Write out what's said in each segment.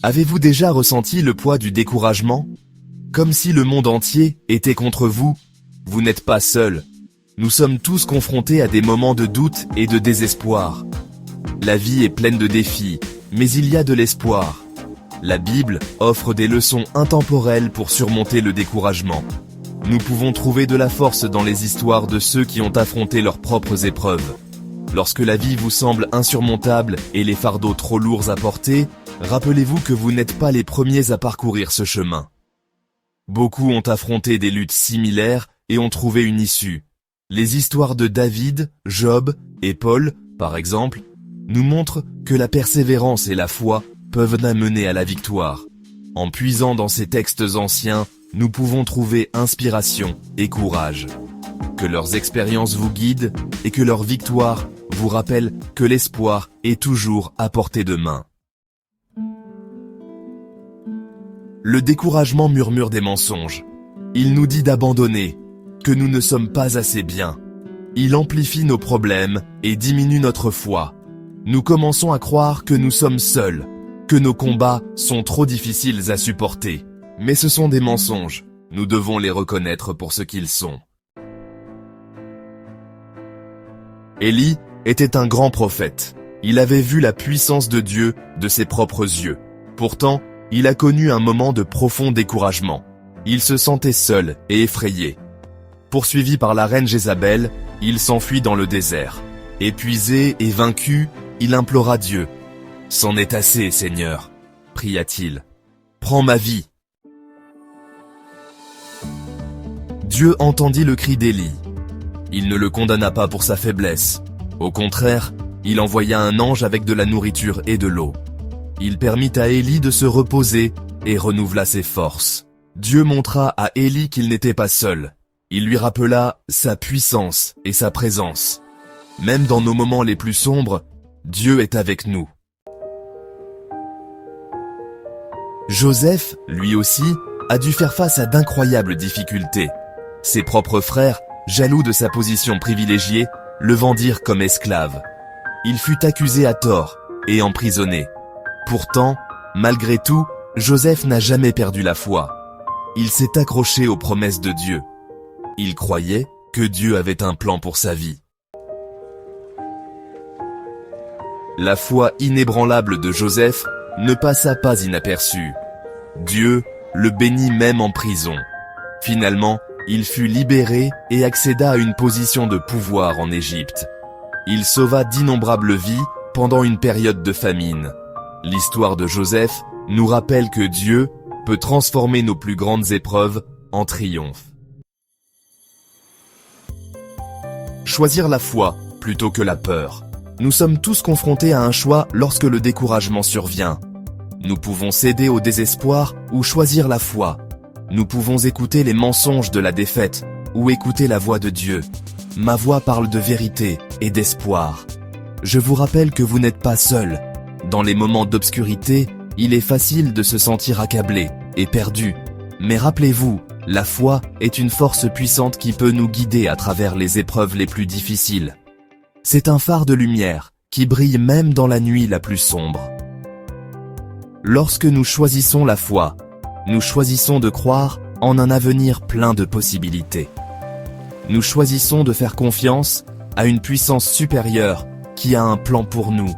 Avez-vous déjà ressenti le poids du découragement? Comme si le monde entier était contre vous? Vous n'êtes pas seul. Nous sommes tous confrontés à des moments de doute et de désespoir. La vie est pleine de défis, mais il y a de l'espoir. La Bible offre des leçons intemporelles pour surmonter le découragement. Nous pouvons trouver de la force dans les histoires de ceux qui ont affronté leurs propres épreuves. Lorsque la vie vous semble insurmontable et les fardeaux trop lourds à porter, rappelez-vous que vous n'êtes pas les premiers à parcourir ce chemin. Beaucoup ont affronté des luttes similaires et ont trouvé une issue. Les histoires de David, Job et Paul, par exemple, nous montrent que la persévérance et la foi peuvent amener à la victoire. En puisant dans ces textes anciens, nous pouvons trouver inspiration et courage. Que leurs expériences vous guident et que leur victoire vous rappelle que l'espoir est toujours à portée de main. Le découragement murmure des mensonges. Il nous dit d'abandonner, que nous ne sommes pas assez bien. Il amplifie nos problèmes et diminue notre foi. Nous commençons à croire que nous sommes seuls, que nos combats sont trop difficiles à supporter. Mais ce sont des mensonges. Nous devons les reconnaître pour ce qu'ils sont. Élie était un grand prophète. Il avait vu la puissance de Dieu de ses propres yeux. Pourtant, il a connu un moment de profond découragement. Il se sentait seul et effrayé. Poursuivi par la reine Jézabel, il s'enfuit dans le désert. Épuisé et vaincu, il implora Dieu. « C'en est assez, Seigneur, » pria-t-il. « Prends ma vie. » Dieu entendit le cri d'Élie. Il ne le condamna pas pour sa faiblesse. Au contraire, il envoya un ange avec de la nourriture et de l'eau. Il permit à Élie de se reposer et renouvela ses forces. Dieu montra à Élie qu'il n'était pas seul. Il lui rappela sa puissance et sa présence. Même dans nos moments les plus sombres, Dieu est avec nous. Joseph, lui aussi, a dû faire face à d'incroyables difficultés. Ses propres frères, jaloux de sa position privilégiée, le vendirent comme esclave. Il fut accusé à tort et emprisonné. Pourtant, malgré tout, Joseph n'a jamais perdu la foi. Il s'est accroché aux promesses de Dieu. Il croyait que Dieu avait un plan pour sa vie. La foi inébranlable de Joseph ne passa pas inaperçue. Dieu le bénit même en prison. Finalement, il fut libéré et accéda à une position de pouvoir en Égypte. Il sauva d'innombrables vies pendant une période de famine. L'histoire de Joseph nous rappelle que Dieu peut transformer nos plus grandes épreuves en triomphe. Choisir la foi plutôt que la peur. Nous sommes tous confrontés à un choix lorsque le découragement survient. Nous pouvons céder au désespoir ou choisir la foi. Nous pouvons écouter les mensonges de la défaite ou écouter la voix de Dieu. Ma voix parle de vérité et d'espoir. Je vous rappelle que vous n'êtes pas seul. Dans les moments d'obscurité, il est facile de se sentir accablé et perdu. Mais rappelez-vous, la foi est une force puissante qui peut nous guider à travers les épreuves les plus difficiles. C'est un phare de lumière qui brille même dans la nuit la plus sombre. Lorsque nous choisissons la foi, nous choisissons de croire en un avenir plein de possibilités. Nous choisissons de faire confiance à une puissance supérieure qui a un plan pour nous,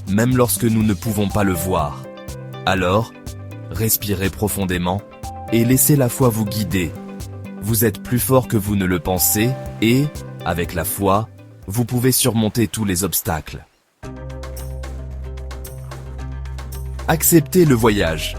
même lorsque nous ne pouvons pas le voir. Alors, respirez profondément et laissez la foi vous guider. Vous êtes plus fort que vous ne le pensez et, avec la foi, vous pouvez surmonter tous les obstacles. Acceptez le voyage.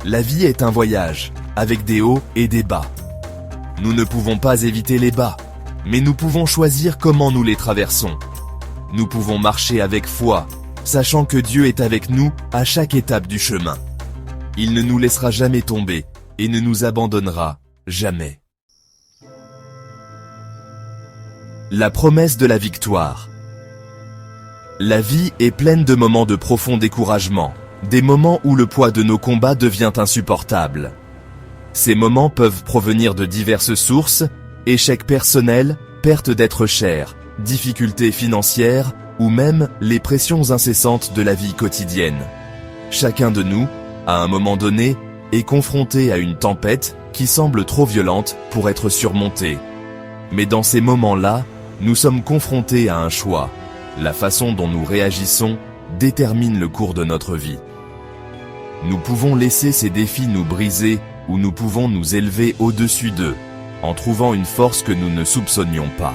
La vie est un voyage, avec des hauts et des bas. Nous ne pouvons pas éviter les bas, mais nous pouvons choisir comment nous les traversons. Nous pouvons marcher avec foi, sachant que Dieu est avec nous à chaque étape du chemin. Il ne nous laissera jamais tomber et ne nous abandonnera jamais. La promesse de la victoire. La vie est pleine de moments de profond découragement, des moments où le poids de nos combats devient insupportable. Ces moments peuvent provenir de diverses sources, échecs personnels, perte d'êtres chers, difficultés financières ou même les pressions incessantes de la vie quotidienne. Chacun de nous à un moment donné, est confronté à une tempête qui semble trop violente pour être surmontée. Mais dans ces moments-là, nous sommes confrontés à un choix. La façon dont nous réagissons détermine le cours de notre vie. Nous pouvons laisser ces défis nous briser ou nous pouvons nous élever au-dessus d'eux, en trouvant une force que nous ne soupçonnions pas.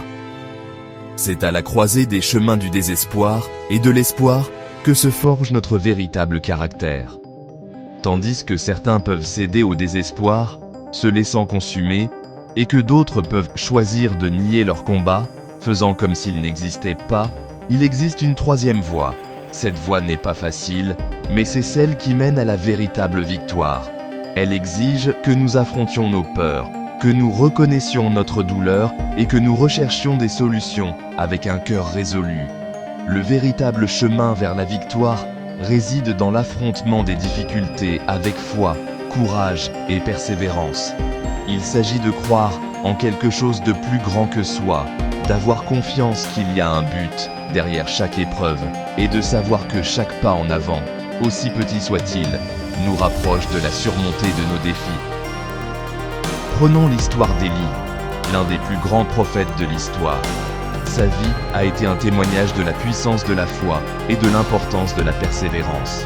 C'est à la croisée des chemins du désespoir et de l'espoir que se forge notre véritable caractère. Tandis que certains peuvent céder au désespoir, se laissant consumer, et que d'autres peuvent choisir de nier leur combat, faisant comme s'il n'existait pas, il existe une troisième voie. Cette voie n'est pas facile, mais c'est celle qui mène à la véritable victoire. Elle exige que nous affrontions nos peurs, que nous reconnaissions notre douleur et que nous recherchions des solutions avec un cœur résolu. Le véritable chemin vers la victoire réside dans l'affrontement des difficultés avec foi, courage et persévérance. Il s'agit de croire en quelque chose de plus grand que soi, d'avoir confiance qu'il y a un but derrière chaque épreuve, et de savoir que chaque pas en avant, aussi petit soit-il, nous rapproche de la surmontée de nos défis. Prenons l'histoire d'Élie, l'un des plus grands prophètes de l'histoire. Sa vie a été un témoignage de la puissance de la foi et de l'importance de la persévérance.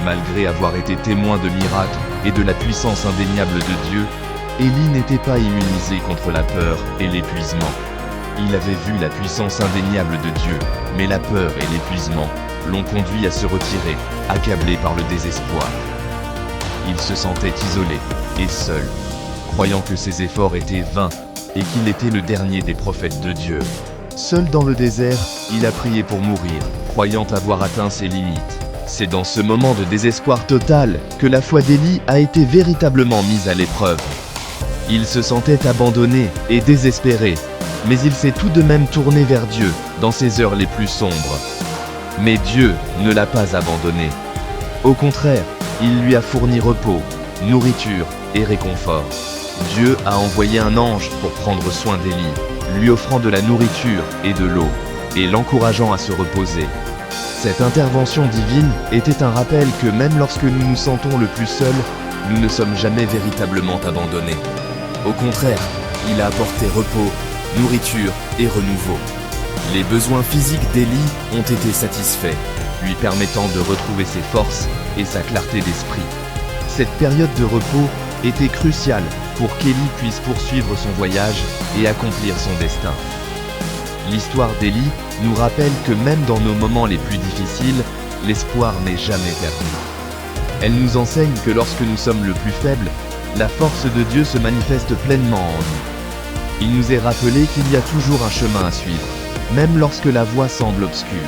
Malgré avoir été témoin de miracles et de la puissance indéniable de Dieu, Élie n'était pas immunisé contre la peur et l'épuisement. Il avait vu la puissance indéniable de Dieu, mais la peur et l'épuisement l'ont conduit à se retirer, accablé par le désespoir. Il se sentait isolé et seul, croyant que ses efforts étaient vains et qu'il était le dernier des prophètes de Dieu. Seul dans le désert, il a prié pour mourir, croyant avoir atteint ses limites. C'est dans ce moment de désespoir total que la foi d'Élie a été véritablement mise à l'épreuve. Il se sentait abandonné et désespéré, mais il s'est tout de même tourné vers Dieu dans ses heures les plus sombres. Mais Dieu ne l'a pas abandonné. Au contraire, il lui a fourni repos, nourriture et réconfort. Dieu a envoyé un ange pour prendre soin d'Élie, lui offrant de la nourriture et de l'eau, et l'encourageant à se reposer. Cette intervention divine était un rappel que même lorsque nous nous sentons le plus seuls, nous ne sommes jamais véritablement abandonnés. Au contraire, il a apporté repos, nourriture et renouveau. Les besoins physiques d'Élie ont été satisfaits, lui permettant de retrouver ses forces et sa clarté d'esprit. Cette période de repos était cruciale pour qu'Élie puisse poursuivre son voyage et accomplir son destin. L'histoire d'Élie nous rappelle que même dans nos moments les plus difficiles, l'espoir n'est jamais perdu. Elle nous enseigne que lorsque nous sommes le plus faibles, la force de Dieu se manifeste pleinement en nous. Il nous est rappelé qu'il y a toujours un chemin à suivre, même lorsque la voie semble obscure.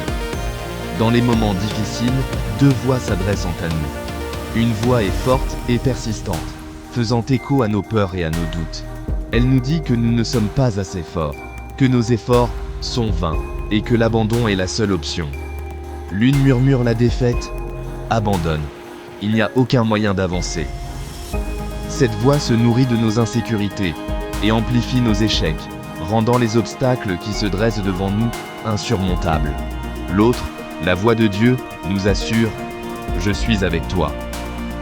Dans les moments difficiles, deux voix s'adressent à nous. Une voix est forte et persistante, faisant écho à nos peurs et à nos doutes. Elle nous dit que nous ne sommes pas assez forts, que nos efforts sont vains et que l'abandon est la seule option. L'une murmure la défaite, abandonne. Il n'y a aucun moyen d'avancer. Cette voix se nourrit de nos insécurités et amplifie nos échecs, rendant les obstacles qui se dressent devant nous insurmontables. L'autre, la voix de Dieu, nous assure « Je suis avec toi ».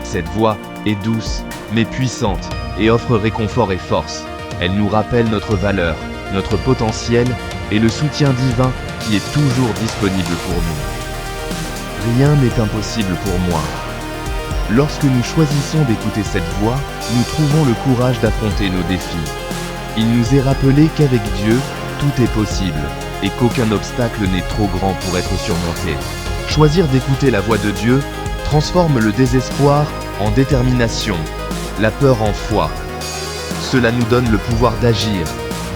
Cette voix est douce, mais puissante, et offre réconfort et force. Elle nous rappelle notre valeur, notre potentiel et le soutien divin qui est toujours disponible pour nous. Rien n'est impossible pour moi. Lorsque nous choisissons d'écouter cette voix, nous trouvons le courage d'affronter nos défis. Il nous est rappelé qu'avec Dieu, tout est possible, et qu'aucun obstacle n'est trop grand pour être surmonté. Choisir d'écouter la voix de Dieu transforme le désespoir en détermination, la peur en foi. Cela nous donne le pouvoir d'agir,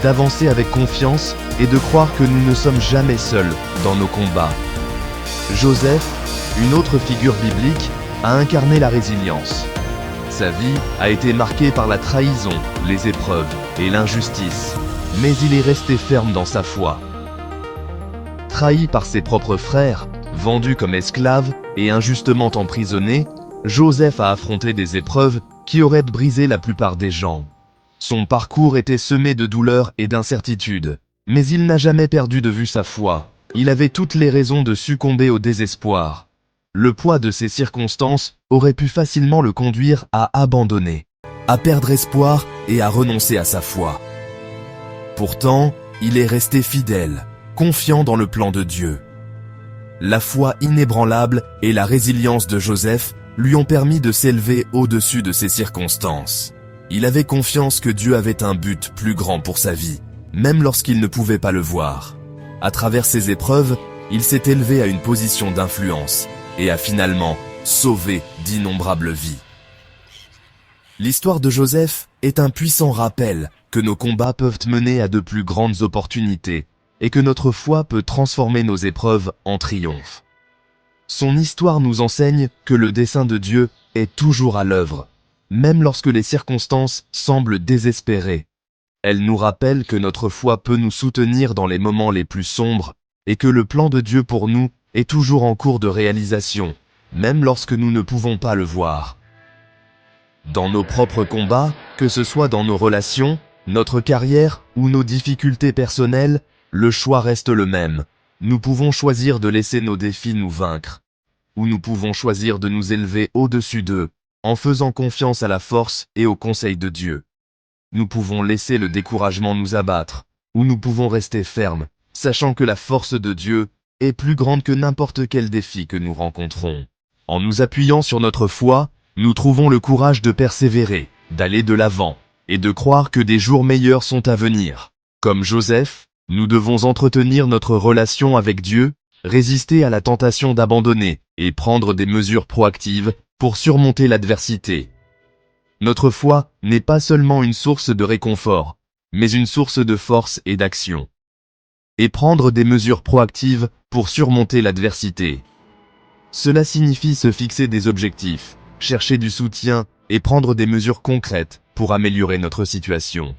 d'avancer avec confiance et de croire que nous ne sommes jamais seuls dans nos combats. Joseph, une autre figure biblique, a incarné la résilience. Sa vie a été marquée par la trahison, les épreuves et l'injustice, mais il est resté ferme dans sa foi. Trahi par ses propres frères, vendu comme esclave et injustement emprisonné, Joseph a affronté des épreuves qui auraient brisé la plupart des gens. Son parcours était semé de douleurs et d'incertitudes, mais il n'a jamais perdu de vue sa foi. Il avait toutes les raisons de succomber au désespoir. Le poids de ces circonstances aurait pu facilement le conduire à abandonner, à perdre espoir et à renoncer à sa foi. Pourtant, il est resté fidèle, confiant dans le plan de Dieu. La foi inébranlable et la résilience de Joseph lui ont permis de s'élever au-dessus de ces circonstances. Il avait confiance que Dieu avait un but plus grand pour sa vie, même lorsqu'il ne pouvait pas le voir. À travers ces épreuves, il s'est élevé à une position d'influence et a finalement sauvé d'innombrables vies. L'histoire de Joseph est un puissant rappel que nos combats peuvent mener à de plus grandes opportunités et que notre foi peut transformer nos épreuves en triomphe. Son histoire nous enseigne que le dessein de Dieu est toujours à l'œuvre, même lorsque les circonstances semblent désespérées. Elle nous rappelle que notre foi peut nous soutenir dans les moments les plus sombres et que le plan de Dieu pour nous est toujours en cours de réalisation, même lorsque nous ne pouvons pas le voir. Dans nos propres combats, que ce soit dans nos relations, notre carrière ou nos difficultés personnelles, le choix reste le même. Nous pouvons choisir de laisser nos défis nous vaincre, ou nous pouvons choisir de nous élever au-dessus d'eux, en faisant confiance à la force et au conseil de Dieu. Nous pouvons laisser le découragement nous abattre, ou nous pouvons rester fermes, sachant que la force de Dieu est plus grande que n'importe quel défi que nous rencontrons. En nous appuyant sur notre foi, nous trouvons le courage de persévérer, d'aller de l'avant, et de croire que des jours meilleurs sont à venir. Comme Joseph, nous devons entretenir notre relation avec Dieu, résister à la tentation d'abandonner, et prendre des mesures proactives pour surmonter l'adversité. Notre foi n'est pas seulement une source de réconfort, mais une source de force et d'action. Et prendre des mesures proactives pour surmonter l'adversité. Cela signifie se fixer des objectifs, chercher du soutien et prendre des mesures concrètes pour améliorer notre situation.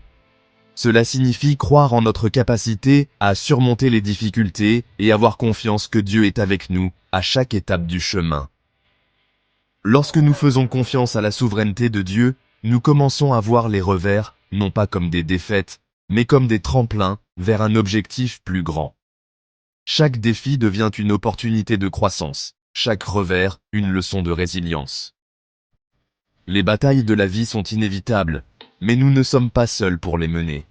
Cela signifie croire en notre capacité à surmonter les difficultés et avoir confiance que Dieu est avec nous à chaque étape du chemin. Lorsque nous faisons confiance à la souveraineté de Dieu, nous commençons à voir les revers, non pas comme des défaites, mais comme des tremplins vers un objectif plus grand. Chaque défi devient une opportunité de croissance, chaque revers une leçon de résilience. Les batailles de la vie sont inévitables, mais nous ne sommes pas seuls pour les mener.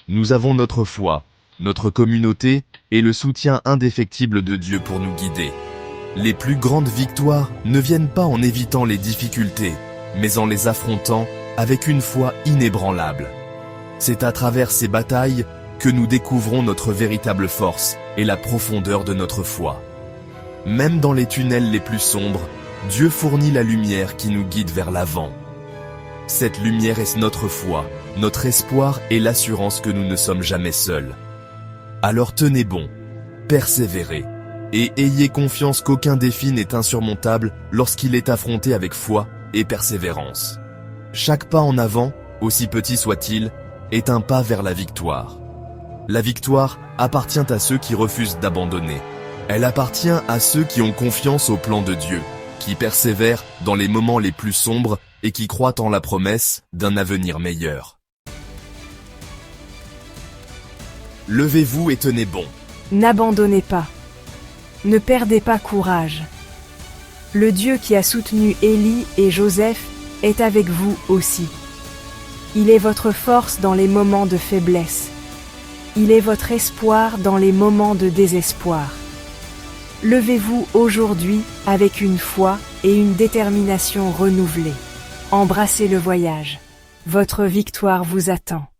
Nous avons notre foi, notre communauté et le soutien indéfectible de Dieu pour nous guider. Les plus grandes victoires ne viennent pas en évitant les difficultés, mais en les affrontant avec une foi inébranlable. C'est à travers ces batailles que nous découvrons notre véritable force et la profondeur de notre foi. Même dans les tunnels les plus sombres, Dieu fournit la lumière qui nous guide vers l'avant. Cette lumière est notre foi, notre espoir et l'assurance que nous ne sommes jamais seuls. Alors tenez bon, persévérez, et ayez confiance qu'aucun défi n'est insurmontable lorsqu'il est affronté avec foi et persévérance. Chaque pas en avant, aussi petit soit-il, est un pas vers la victoire. La victoire appartient à ceux qui refusent d'abandonner. Elle appartient à ceux qui ont confiance au plan de Dieu, qui persévèrent dans les moments les plus sombres et qui croient en la promesse d'un avenir meilleur. Levez-vous et tenez bon. N'abandonnez pas. Ne perdez pas courage. Le Dieu qui a soutenu Élie et Joseph est avec vous aussi. Il est votre force dans les moments de faiblesse. Il est votre espoir dans les moments de désespoir. Levez-vous aujourd'hui avec une foi et une détermination renouvelée. Embrassez le voyage. Votre victoire vous attend.